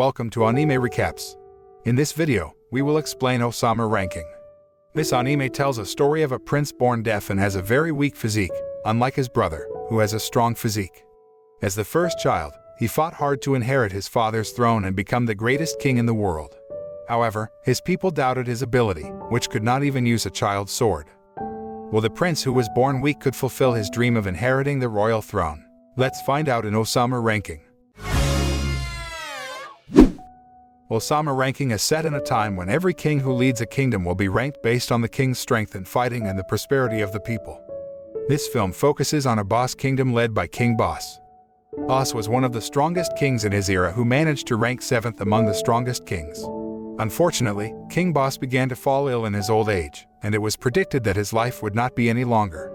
welcome to Anime Recaps. In this video, we will explain Osama ranking. This anime tells a story of a prince born deaf and has a very weak physique, unlike his brother, who has a strong physique. As the first child, he fought hard to inherit his father's throne and become the greatest king in the world. However, his people doubted his ability, which could not even use a child's sword. Well, the prince who was born weak could fulfill his dream of inheriting the royal throne. Let's find out in Osama ranking. Osama ranking is set in a time when every king who leads a kingdom will be ranked based on the king's strength in fighting and the prosperity of the people. This film focuses on a boss kingdom led by King Boss. Boss was one of the strongest kings in his era who managed to rank 7th among the strongest kings. Unfortunately, King Boss began to fall ill in his old age, and it was predicted that his life would not be any longer.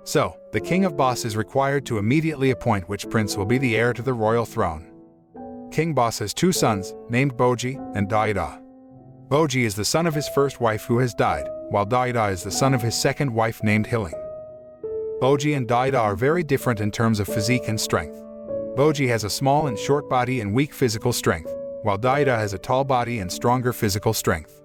So, the king of Boss is required to immediately appoint which prince will be the heir to the royal throne. King Boss has two sons, named Bojji and Daida. Bojji is the son of his first wife who has died, while Daida is the son of his second wife named Hiling. Bojji and Daida are very different in terms of physique and strength. Bojji has a small and short body and weak physical strength, while Daida has a tall body and stronger physical strength.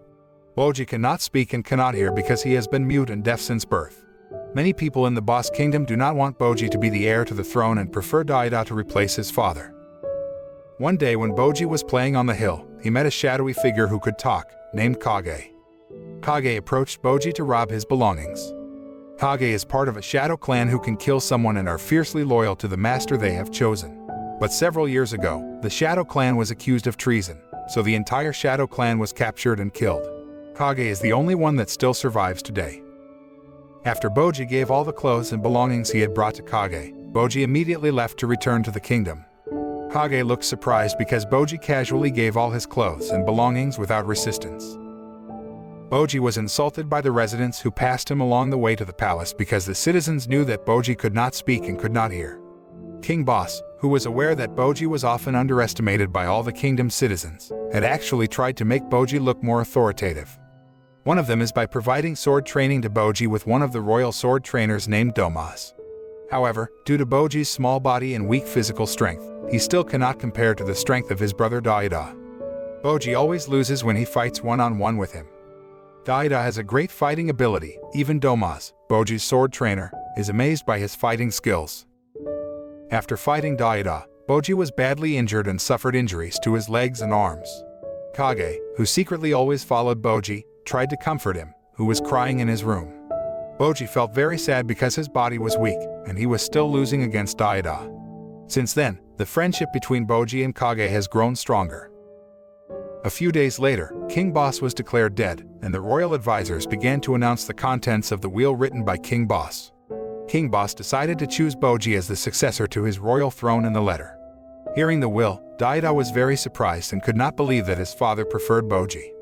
Bojji cannot speak and cannot hear because he has been mute and deaf since birth. Many people in the Boss Kingdom do not want Bojji to be the heir to the throne and prefer Daida to replace his father. One day when Bojji was playing on the hill, he met a shadowy figure who could talk, named Kage. Kage approached Bojji to rob his belongings. Kage is part of a shadow clan who can kill someone and are fiercely loyal to the master they have chosen. But several years ago, the shadow clan was accused of treason, so the entire shadow clan was captured and killed. Kage is the only one that still survives today. After Bojji gave all the clothes and belongings he had brought to Kage, Bojji immediately left to return to the kingdom. Kage looked surprised because Bojji casually gave all his clothes and belongings without resistance. Bojji was insulted by the residents who passed him along the way to the palace because the citizens knew that Bojji could not speak and could not hear. King Boss, who was aware that Bojji was often underestimated by all the kingdom's citizens, had actually tried to make Bojji look more authoritative. One of them is by providing sword training to Bojji with one of the royal sword trainers named Domaz. However, due to Bojji's small body and weak physical strength, he still cannot compare to the strength of his brother Daida. Bojji always loses when he fights one-on-one with him. Daida has a great fighting ability. Even Domaz, Bojji's sword trainer, is amazed by his fighting skills. After fighting Daida, Bojji was badly injured and suffered injuries to his legs and arms. Kage, who secretly always followed Bojji, tried to comfort him, who was crying in his room. Bojji felt very sad because his body was weak, and he was still losing against Daida. Since then, the friendship between Bojji and Kage has grown stronger. A few days later, King Boss was declared dead, and the royal advisors began to announce the contents of the will written by King Boss. King Boss decided to choose Bojji as the successor to his royal throne in the letter. Hearing the will, Daida was very surprised and could not believe that his father preferred Bojji.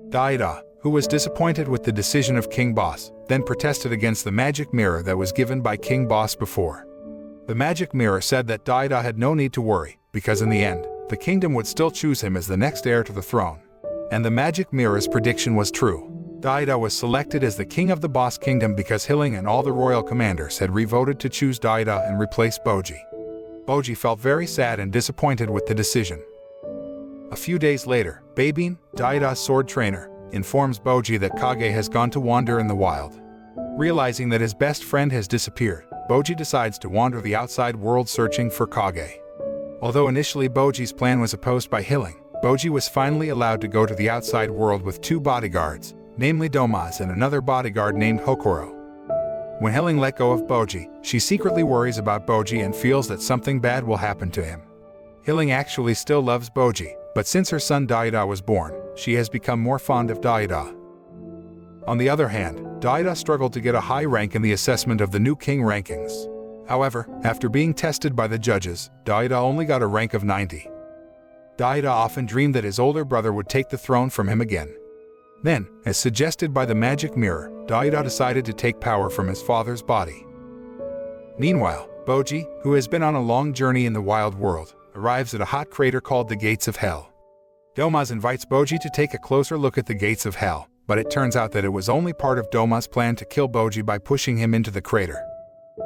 Daida, who was disappointed with the decision of King Boss, then protested against the magic mirror that was given by King Boss before. The magic mirror said that Daida had no need to worry, because in the end, the kingdom would still choose him as the next heir to the throne. And the magic mirror's prediction was true. Daida was selected as the king of the Boss Kingdom because Hiling and all the royal commanders had re-voted to choose Daida and replace Bojji. Bojji felt very sad and disappointed with the decision. A few days later, B0y, Daida's sword trainer, informs Bojji that Kage has gone to wander in the wild. Realizing that his best friend has disappeared, Bojji decides to wander the outside world searching for Kage. Although initially Bojji's plan was opposed by Hiling, Bojji was finally allowed to go to the outside world with two bodyguards, namely Domaz and another bodyguard named Hokoro. When Hiling let go of Bojji, she secretly worries about Bojji and feels that something bad will happen to him. Hiling actually still loves Bojji, but since her son Daida was born, she has become more fond of Daida. On the other hand, Daida struggled to get a high rank in the assessment of the new king rankings. However, after being tested by the judges, Daida only got a rank of 90. Daida often dreamed that his older brother would take the throne from him again. Then, as suggested by the magic mirror, Daida decided to take power from his father's body. Meanwhile, Bojji, who has been on a long journey in the wild world, arrives at a hot crater called the Gates of Hell. Domaz invites Bojji to take a closer look at the Gates of Hell, but it turns out that it was only part of Domaz's plan to kill Bojji by pushing him into the crater.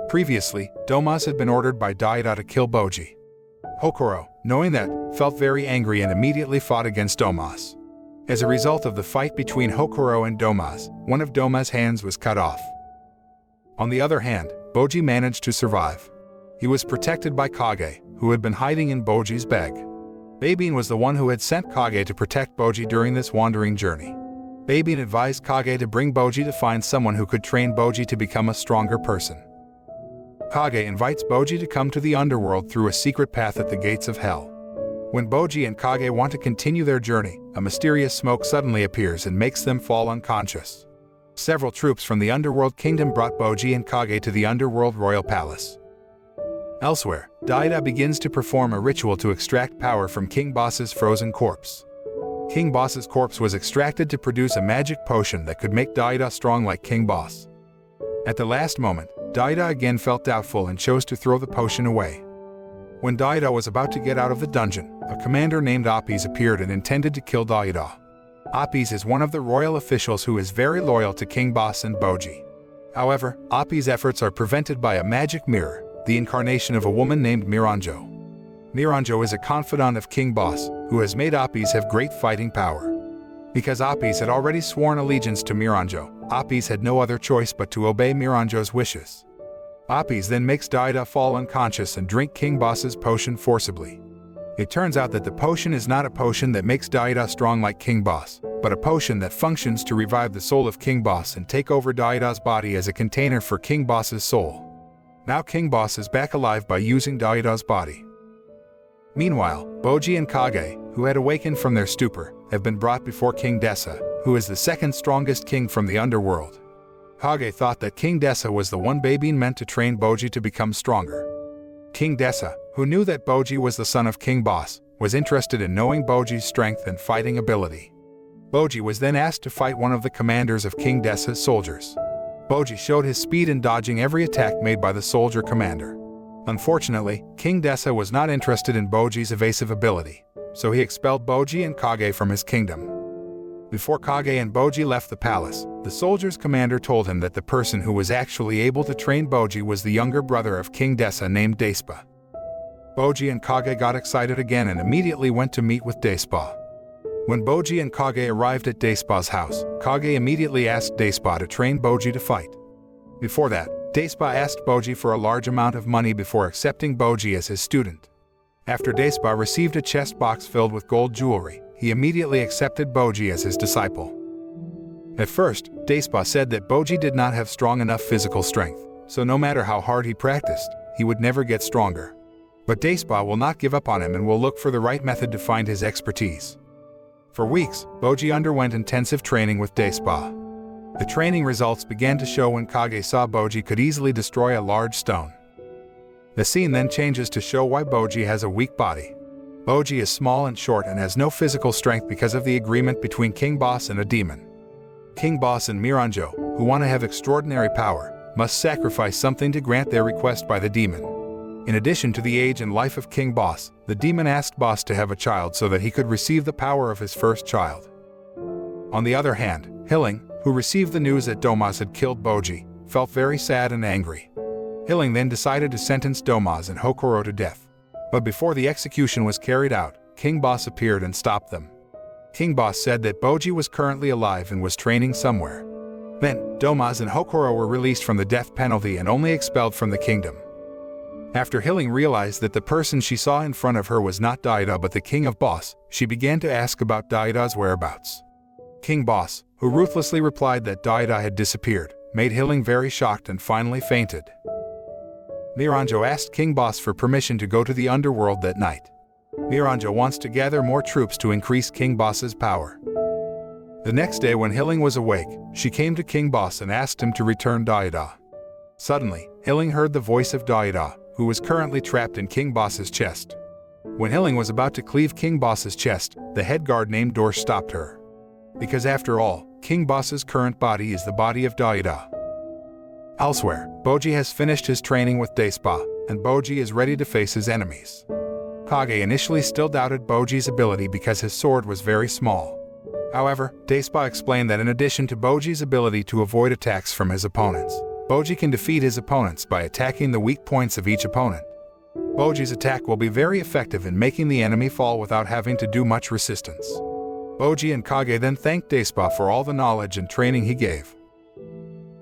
Previously, Domaz had been ordered by Daida to kill Bojji. Hokuro, knowing that, felt very angry and immediately fought against Domas. As a result of the fight between Hokuro and Domas, one of Doma's hands was cut off. On the other hand, Bojji managed to survive. He was protected by Kage, who had been hiding in Bojji's bag. B0y was the one who had sent Kage to protect Bojji during this wandering journey. B0y advised Kage to bring Bojji to find someone who could train Bojji to become a stronger person. Kage invites Bojji to come to the underworld through a secret path at the gates of hell. When Bojji and Kage want to continue their journey, a mysterious smoke suddenly appears and makes them fall unconscious. Several troops from the underworld kingdom brought Bojji and Kage to the underworld royal palace. Elsewhere, Daida begins to perform a ritual to extract power from King Boss's frozen corpse. King Boss's corpse was extracted to produce a magic potion that could make Daida strong like King Boss. At the last moment, Daida again felt doubtful and chose to throw the potion away. When Daida was about to get out of the dungeon, a commander named Apis appeared and intended to kill Daida. Apis is one of the royal officials who is very loyal to King Boss and Bojji. However, Apis' efforts are prevented by a magic mirror, the incarnation of a woman named Miranjo. Miranjo is a confidant of King Boss, who has made Apis have great fighting power. Because Apis had already sworn allegiance to Miranjo, Apis had no other choice but to obey Miranjo's wishes. Apis then makes Daida fall unconscious and drink King Boss's potion forcibly. It turns out that the potion is not a potion that makes Daida strong like King Boss, but a potion that functions to revive the soul of King Boss and take over Daida's body as a container for King Boss's soul. Now King Boss is back alive by using Daida's body. Meanwhile, Bojji and Kage, who had awakened from their stupor, have been brought before King Dessa, who is the second strongest king from the underworld. Kage thought that King Dessa was the one B0y meant to train Bojji to become stronger. King Dessa, who knew that Bojji was the son of King Boss, was interested in knowing Bojji's strength and fighting ability. Bojji was then asked to fight one of the commanders of King Dessa's soldiers. Bojji showed his speed in dodging every attack made by the soldier commander. Unfortunately, King Dessa was not interested in Bojji's evasive ability, so he expelled Bojji and Kage from his kingdom. Before Kage and Bojji left the palace, the soldier's commander told him that the person who was actually able to train Bojji was the younger brother of King Dessa named Despised. Bojji and Kage got excited again and immediately went to meet with Despised. When Bojji and Kage arrived at Despised's house, Kage immediately asked Despised to train Bojji to fight. Before that, Despised asked Bojji for a large amount of money before accepting Bojji as his student. After Despised received a chest box filled with gold jewelry, he immediately accepted Bojji as his disciple. At first, Despised said that Bojji did not have strong enough physical strength, so no matter how hard he practiced, he would never get stronger. But Despised will not give up on him and will look for the right method to find his expertise. For weeks, Bojji underwent intensive training with Despised. The training results began to show when Kage saw Bojji could easily destroy a large stone. The scene then changes to show why Bojji has a weak body. Bojji is small and short and has no physical strength because of the agreement between King Boss and a demon. King Boss and Miranjo, who want to have extraordinary power, must sacrifice something to grant their request by the demon. In addition to the age and life of King Boss, the demon asked Boss to have a child so that he could receive the power of his first child. On the other hand, Hilling, who received the news that Domas had killed Bojji, felt very sad and angry. Hilling then decided to sentence Domas and Hokuro to death. But before the execution was carried out, King Boss appeared and stopped them. King Boss said that Bojji was currently alive and was training somewhere. Then, Domas and Hokuro were released from the death penalty and only expelled from the kingdom. After Hilling realized that the person she saw in front of her was not Daida but the king of Boss, she began to ask about Daida's whereabouts. King Boss, who ruthlessly replied that Daida had disappeared, made Hilling very shocked and finally fainted. Miranjo asked King Boss for permission to go to the underworld that night. Miranjo wants to gather more troops to increase King Boss's power. The next day when Hilling was awake, she came to King Boss and asked him to return Daida. Suddenly, Hilling heard the voice of Daida, who was currently trapped in King Boss's chest. When Hilling was about to cleave King Boss's chest, the head guard named Dorsch stopped her. Because after all, King Boss's current body is the body of Daida. Elsewhere, Bojji has finished his training with Despised, and Bojji is ready to face his enemies. Kage initially still doubted Bojji's ability because his sword was very small. However, Despised explained that in addition to Bojji's ability to avoid attacks from his opponents, Bojji can defeat his opponents by attacking the weak points of each opponent. Bojji's attack will be very effective in making the enemy fall without having to do much resistance. Bojji and Kage then thank Despised for all the knowledge and training he gave.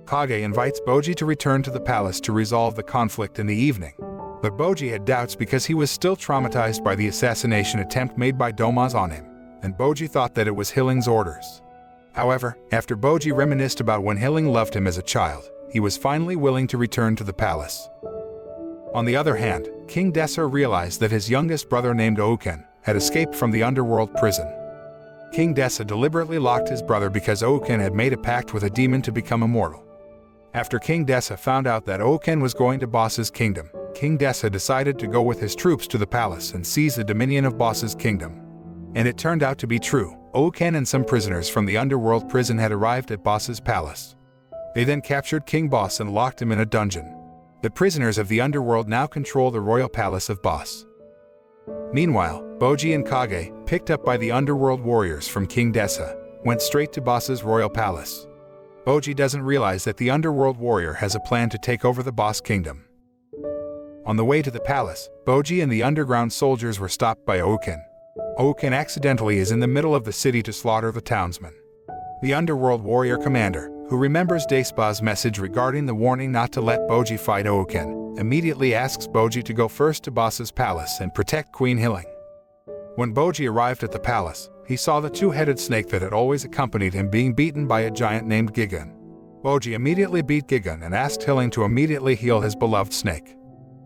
Kage invites Bojji to return to the palace to resolve the conflict in the evening. But Bojji had doubts because he was still traumatized by the assassination attempt made by Domaz on him, and Bojji thought that it was Hilling's orders. However, after Bojji reminisced about when Hilling loved him as a child, he was finally willing to return to the palace. On the other hand, King Dessa realized that his youngest brother named Ouken had escaped from the underworld prison. King Dessa deliberately locked his brother because Ouken had made a pact with a demon to become immortal. After King Dessa found out that Ouken was going to Boss's kingdom, King Dessa decided to go with his troops to the palace and seize the dominion of Boss's kingdom. And it turned out to be true. Ouken and some prisoners from the underworld prison had arrived at Boss's palace. They then captured King Boss and locked him in a dungeon. The prisoners of the underworld now control the royal palace of Boss. Meanwhile, Bojji and Kage, picked up by the underworld warriors from King Dessa, went straight to Boss's royal palace. Bojji doesn't realize that the underworld warrior has a plan to take over the Boss kingdom. On the way to the palace, Bojji and the underground soldiers were stopped by Ouken. Ouken accidentally is in the middle of the city to slaughter the townsmen. The underworld warrior commander, who remembers Despised's message regarding the warning not to let Bojji fight Ouken, immediately asks Bojji to go first to Boss's palace and protect Queen Hilling. When Bojji arrived at the palace, he saw the two-headed snake that had always accompanied him being beaten by a giant named Gigan. Bojji immediately beat Gigan and asked Hilling to immediately heal his beloved snake.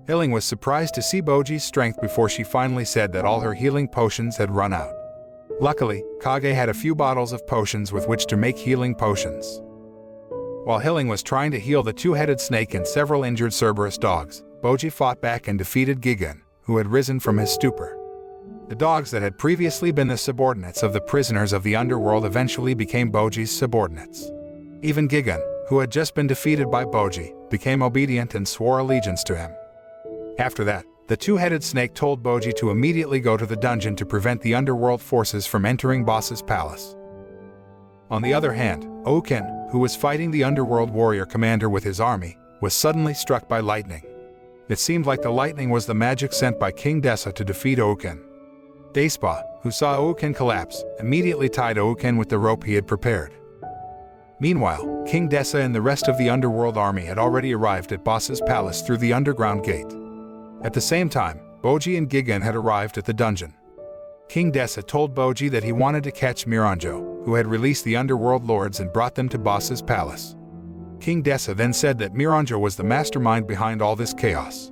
Hilling was surprised to see Bojji's strength before she finally said that all her healing potions had run out. Luckily, Kage had a few bottles of potions with which to make healing potions. While Hilling was trying to heal the two-headed snake and several injured Cerberus dogs, Bojji fought back and defeated Gigan, who had risen from his stupor. The dogs that had previously been the subordinates of the prisoners of the underworld eventually became Bojji's subordinates. Even Gigan, who had just been defeated by Bojji, became obedient and swore allegiance to him. After that, the two-headed snake told Bojji to immediately go to the dungeon to prevent the underworld forces from entering Boss's palace. On the other hand, Ouken, who was fighting the underworld warrior commander with his army, was suddenly struck by lightning. It seemed like the lightning was the magic sent by King Dessa to defeat Ouken. Despised, who saw Ouken collapse, immediately tied Ouken with the rope he had prepared. Meanwhile, King Dessa and the rest of the underworld army had already arrived at Boss's palace through the underground gate. At the same time, Bojji and Gigan had arrived at the dungeon. King Dessa told Bojji that he wanted to catch Miranjo, who had released the underworld lords and brought them to Boss's palace. King Dessa then said that Miranjo was the mastermind behind all this chaos.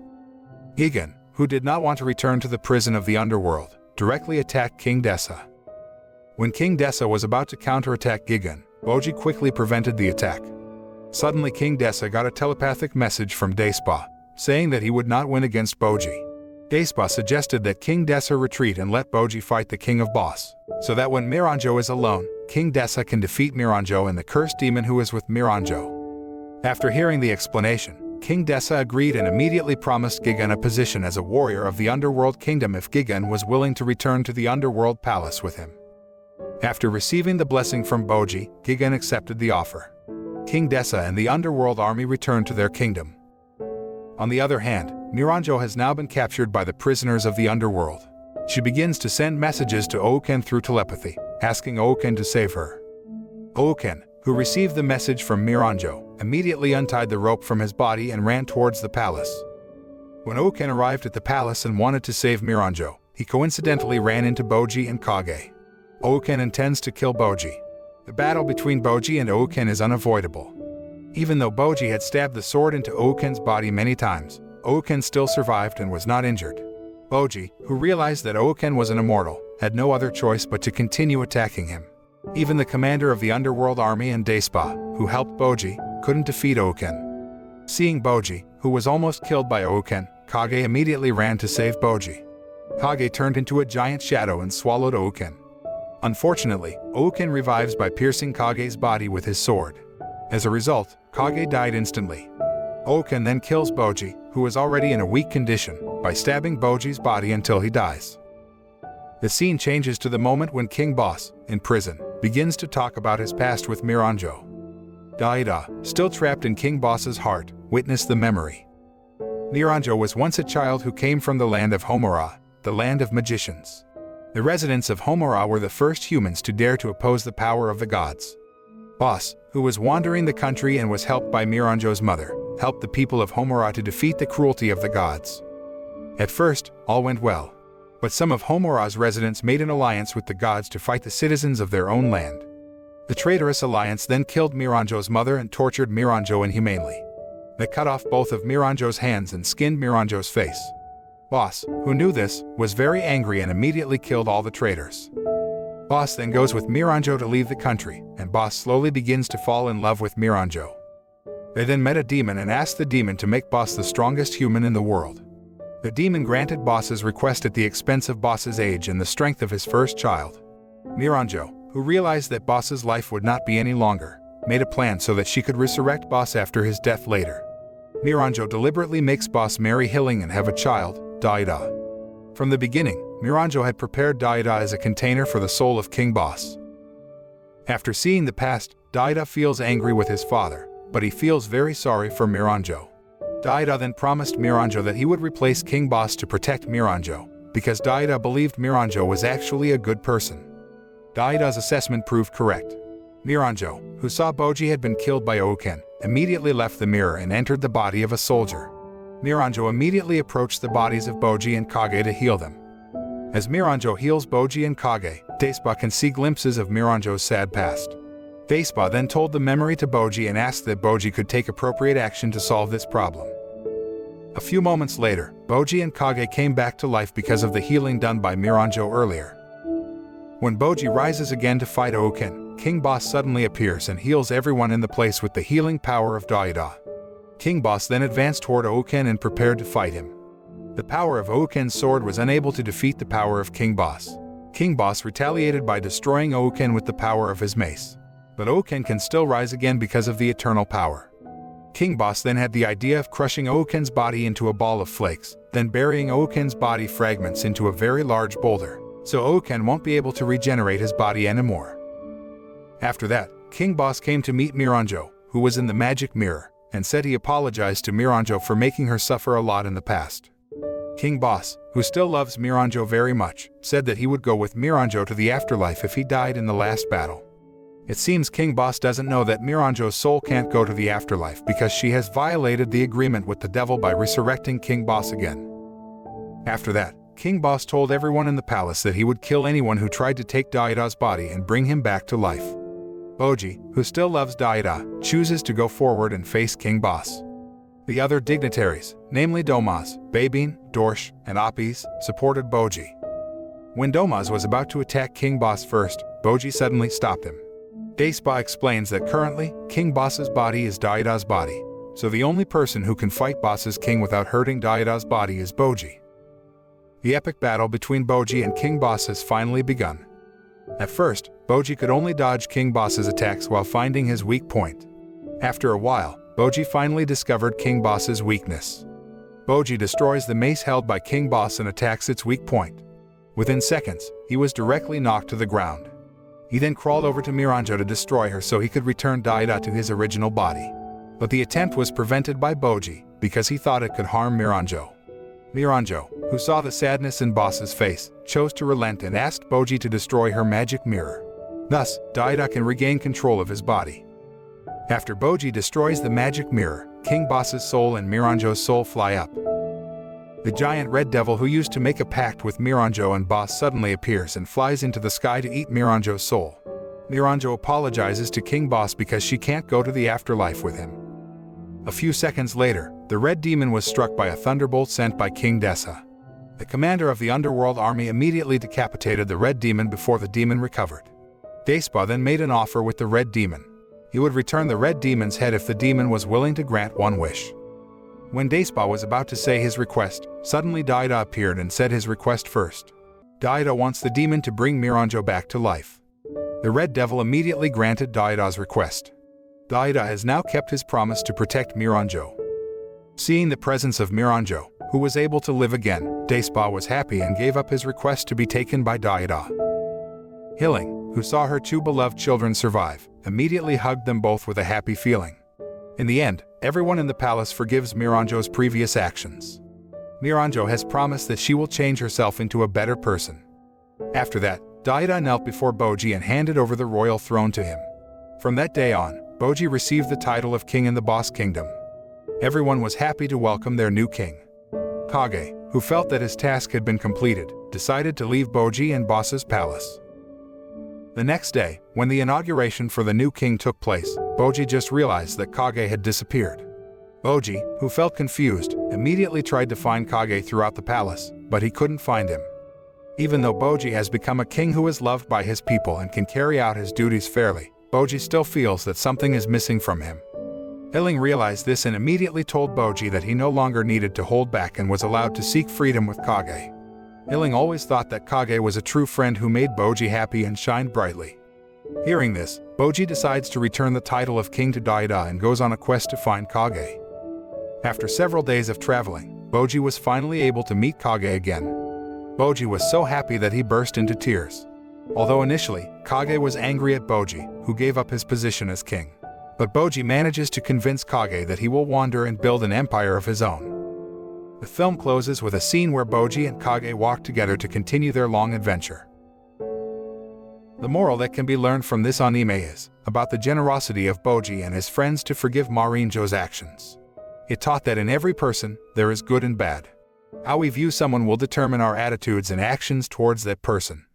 Gigan, who did not want to return to the prison of the underworld, directly attacked King Dessa. When King Dessa was about to counterattack Gigan, Bojji quickly prevented the attack. Suddenly King Dessa got a telepathic message from Despised, saying that he would not win against Bojji. Despised suggested that King Dessa retreat and let Bojji fight the king of Boss, so that when Miranjo is alone, King Dessa can defeat Miranjo and the cursed demon who is with Miranjo. After hearing the explanation, King Dessa agreed and immediately promised Gigan a position as a warrior of the underworld kingdom if Gigan was willing to return to the underworld palace with him. After receiving the blessing from Bojji, Gigan accepted the offer. King Dessa and the underworld army returned to their kingdom. On the other hand, Miranjo has now been captured by the prisoners of the underworld. She begins to send messages to Ouken through telepathy, asking Ouken to save her. Ouken, who received the message from Miranjo, immediately untied the rope from his body and ran towards the palace. When Ouken arrived at the palace and wanted to save Miranjo, he coincidentally ran into Bojji and Kage. Ouken intends to kill Bojji. The battle between Bojji and Ouken is unavoidable. Even though Bojji had stabbed the sword into Ouken's body many times, Ouken still survived and was not injured. Bojji, who realized that Ouken was an immortal, had no other choice but to continue attacking him. Even the commander of the underworld army and Despised, who helped Bojji, couldn't defeat Ouken. Seeing Bojji, who was almost killed by Ouken, Kage immediately ran to save Bojji. Kage turned into a giant shadow and swallowed Ouken. Unfortunately, Ouken revives by piercing Kage's body with his sword. As a result, Kage died instantly. Ouken then kills Bojji, who is already in a weak condition, by stabbing Bojji's body until he dies. The scene changes to the moment when King Boss, in prison, begins to talk about his past with Miranjo. Daida, still trapped in King Boss's heart, witnessed the memory. Miranjo was once a child who came from the land of Homura, the land of magicians. The residents of Homura were the first humans to dare to oppose the power of the gods. Boss, who was wandering the country and was helped by Miranjo's mother, helped the people of Homura to defeat the cruelty of the gods. At first, all went well. But some of Homura's residents made an alliance with the gods to fight the citizens of their own land. The traitorous alliance then killed Miranjo's mother and tortured Miranjo inhumanely. They cut off both of Miranjo's hands and skinned Miranjo's face. Boss, who knew this, was very angry and immediately killed all the traitors. Boss then goes with Miranjo to leave the country, and Boss slowly begins to fall in love with Miranjo. They then met a demon and asked the demon to make Boss the strongest human in the world. The demon granted Boss's request at the expense of Boss's age and the strength of his first child. Miranjo, who realized that Boss's life would not be any longer, made a plan so that she could resurrect Boss after his death later. Miranjo deliberately makes Boss marry Hiling and have a child, Daida. From the beginning, Miranjo had prepared Daida as a container for the soul of King Boss. After seeing the past, Daida feels angry with his father, but he feels very sorry for Miranjo. Daida then promised Miranjo that he would replace King Boss to protect Miranjo, because Daida believed Miranjo was actually a good person. Daida's assessment proved correct. Miranjo, who saw Bojji had been killed by Ouken, immediately left the mirror and entered the body of a soldier. Miranjo immediately approached the bodies of Bojji and Kage to heal them. As Miranjo heals Bojji and Kage, Despised can see glimpses of Miranjo's sad past. Despised then told the memory to Bojji and asked that Bojji could take appropriate action to solve this problem. A few moments later, Bojji and Kage came back to life because of the healing done by Miranjo earlier. When Bojji rises again to fight Ouken, King Boss suddenly appears and heals everyone in the place with the healing power of Daida. King Boss then advanced toward Ouken and prepared to fight him. The power of Ouken's sword was unable to defeat the power of King Boss. King Boss retaliated by destroying Ouken with the power of his mace. But Ouken can still rise again because of the eternal power. King Boss then had the idea of crushing Ouken's body into a ball of flakes, then burying Ouken's body fragments into a very large boulder, so Ouken won't be able to regenerate his body anymore. After that, King Boss came to meet Miranjo, who was in the magic mirror, and said he apologized to Miranjo for making her suffer a lot in the past. King Boss, who still loves Miranjo very much, said that he would go with Miranjo to the afterlife if he died in the last battle. It seems King Boss doesn't know that Miranjo's soul can't go to the afterlife because she has violated the agreement with the devil by resurrecting King Boss again. After that, King Boss told everyone in the palace that he would kill anyone who tried to take Daida's body and bring him back to life. Bojji, who still loves Daida, chooses to go forward and face King Boss. The other dignitaries, namely Domaz, Babin, Dorsh, and Apis, supported Bojji. When Domaz was about to attack King Boss first, Bojji suddenly stopped him. Despised explains that currently, King Boss's body is Daida's body, so the only person who can fight Boss's king without hurting Daida's body is Bojji. The epic battle between Bojji and King Boss has finally begun. At first, Bojji could only dodge King Boss's attacks while finding his weak point. After a while, Bojji finally discovered King Boss's weakness. Bojji destroys the mace held by King Boss and attacks its weak point. Within seconds, he was directly knocked to the ground. He then crawled over to Miranjo to destroy her so he could return Daida to his original body. But the attempt was prevented by Bojji because he thought it could harm Miranjo. Miranjo, who saw the sadness in Boss's face, chose to relent and asked Bojji to destroy her magic mirror. Thus, Daida can regain control of his body. After Bojji destroys the magic mirror, King Boss's soul and Miranjo's soul fly up. The giant red devil who used to make a pact with Miranjo and Boss suddenly appears and flies into the sky to eat Miranjo's soul. Miranjo apologizes to King Boss because she can't go to the afterlife with him. A few seconds later, the red demon was struck by a thunderbolt sent by King Dessa. The commander of the underworld army immediately decapitated the red demon before the demon recovered. Despised then made an offer with the red demon. He would return the red demon's head if the demon was willing to grant one wish. When Despised was about to say his request, suddenly Daida appeared and said his request first. Daida wants the demon to bring Miranjo back to life. The red devil immediately granted Daida's request. Daida has now kept his promise to protect Miranjo. Seeing the presence of Miranjo, who was able to live again, Despised was happy and gave up his request to be taken by Daida. Hiling, who saw her two beloved children survive, immediately hugged them both with a happy feeling. In the end, everyone in the palace forgives Miranjo's previous actions. Miranjo has promised that she will change herself into a better person. After that, Daida knelt before Bojji and handed over the royal throne to him. From that day on, Bojji received the title of king in the Boss Kingdom. Everyone was happy to welcome their new king. Kage, who felt that his task had been completed, decided to leave Bojji and Boss's palace. The next day, when the inauguration for the new king took place, Bojji just realized that Kage had disappeared. Bojji, who felt confused, immediately tried to find Kage throughout the palace, but he couldn't find him. Even though Bojji has become a king who is loved by his people and can carry out his duties fairly, Bojji still feels that something is missing from him. Iling realized this and immediately told Bojji that he no longer needed to hold back and was allowed to seek freedom with Kage. Iling always thought that Kage was a true friend who made Bojji happy and shined brightly. Hearing this, Bojji decides to return the title of king to Daida and goes on a quest to find Kage. After several days of traveling, Bojji was finally able to meet Kage again. Bojji was so happy that he burst into tears. Although initially, Kage was angry at Bojji, who gave up his position as king. But Bojji manages to convince Kage that he will wander and build an empire of his own. The film closes with a scene where Bojji and Kage walk together to continue their long adventure. The moral that can be learned from this anime is about the generosity of Bojji and his friends to forgive Miranjo's actions. It taught that in every person, there is good and bad. How we view someone will determine our attitudes and actions towards that person.